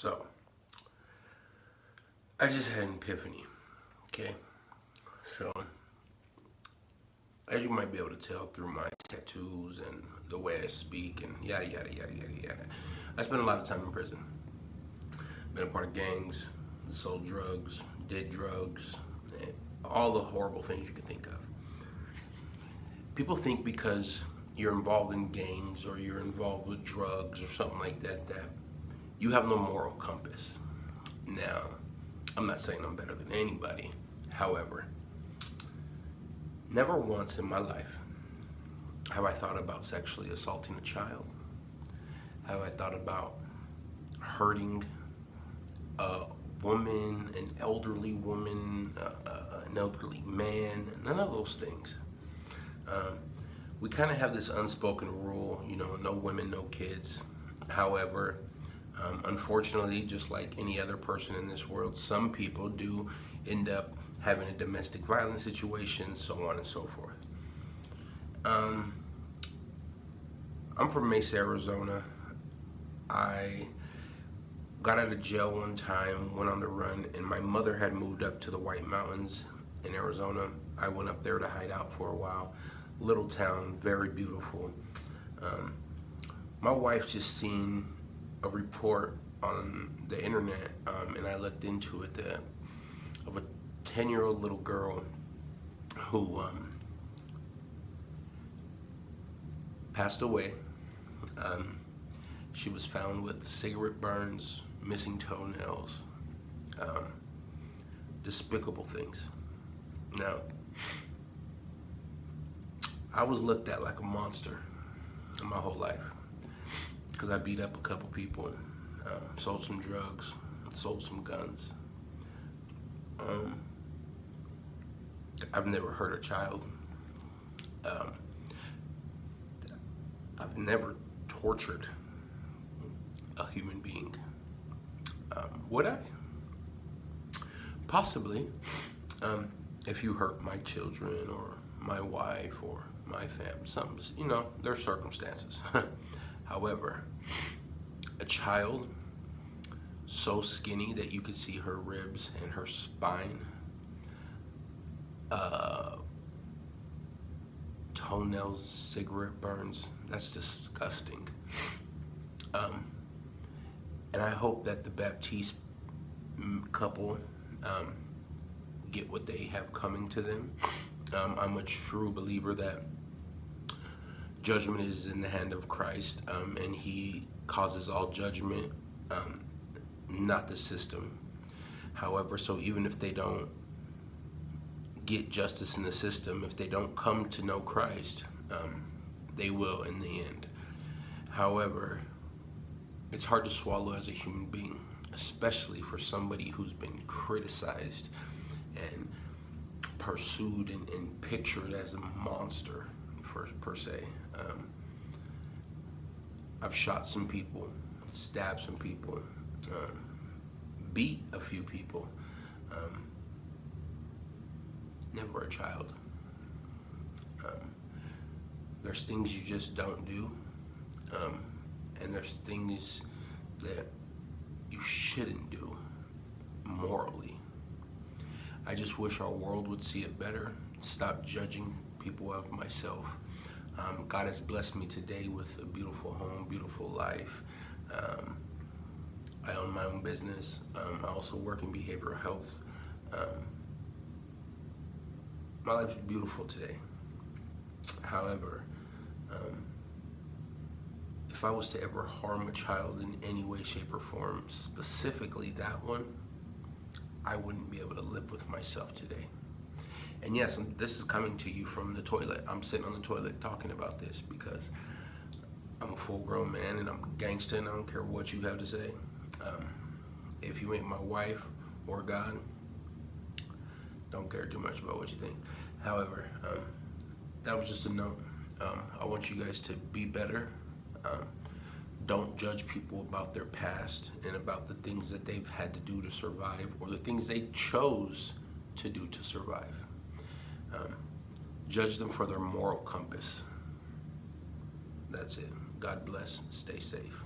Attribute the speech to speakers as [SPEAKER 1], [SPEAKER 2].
[SPEAKER 1] So, I just had an epiphany, okay? So, as you might be able to tell through my tattoos and the way I speak and yada yada yada yada yada, I spent a lot of time in prison. Been a part of gangs, sold drugs, did drugs, and all the horrible things you can think of. People think because you're involved in gangs or you're involved with drugs or something like that, that you have no moral compass. Now, I'm not saying I'm better than anybody. However, never once in my life have I thought about sexually assaulting a child. Have I thought about hurting a woman, an elderly woman, an elderly man? None of those things. We kind of have this unspoken rule, no women, no kids. However, unfortunately, just like any other person in this world, some people do end up having a domestic violence situation, so on and so forth. I'm from Mesa, Arizona. I got out of jail one time, went on the run, and my mother had moved up to the White Mountains in Arizona. I went up there to hide out for a while. Little town, very beautiful. My wife just seen a report on the internet, and I looked into it, of a 10-year-old little girl who passed away. She was found with cigarette burns, missing toenails, despicable things. Now, I was looked at like a monster my whole life because I beat up a couple people, sold some drugs, sold some guns. I've never hurt a child. I've never tortured a human being. Would I? Possibly. If you hurt my children or my wife or my family, there are circumstances. However, a child so skinny that you could see her ribs and her spine, toenails, cigarette burns, that's disgusting. And I hope that the Baptiste couple get what they have coming to them. I'm a true believer that judgment is in the hand of Christ, and He causes all judgment, not the system. However, so even if they don't get justice in the system, if they don't come to know Christ, they will in the end. However, it's hard to swallow as a human being, especially for somebody who's been criticized and pursued and pictured as a monster, per se. I've shot some people, stabbed some people, beat a few people. Never a child. There's things you just don't do, and there's things that you shouldn't do morally. I just wish our world would see it better, stop judging people of myself. God has blessed me today with a beautiful home, beautiful life. I own my own business. I also work in behavioral health. My life is beautiful today. However, if I was to ever harm a child in any way, shape, or form, specifically that one, I wouldn't be able to live with myself today. And yes, this is coming to you from the toilet. I'm sitting on the toilet talking about this because I'm a full-grown man and I'm gangsta and I don't care what you have to say. If you ain't my wife or God, don't care too much about what you think. However, that was just a note. I want you guys to be better. Don't judge people about their past and about the things that they've had to do to survive or the things they chose to do to survive. Judge them for their moral compass. That's it. God bless. Stay safe.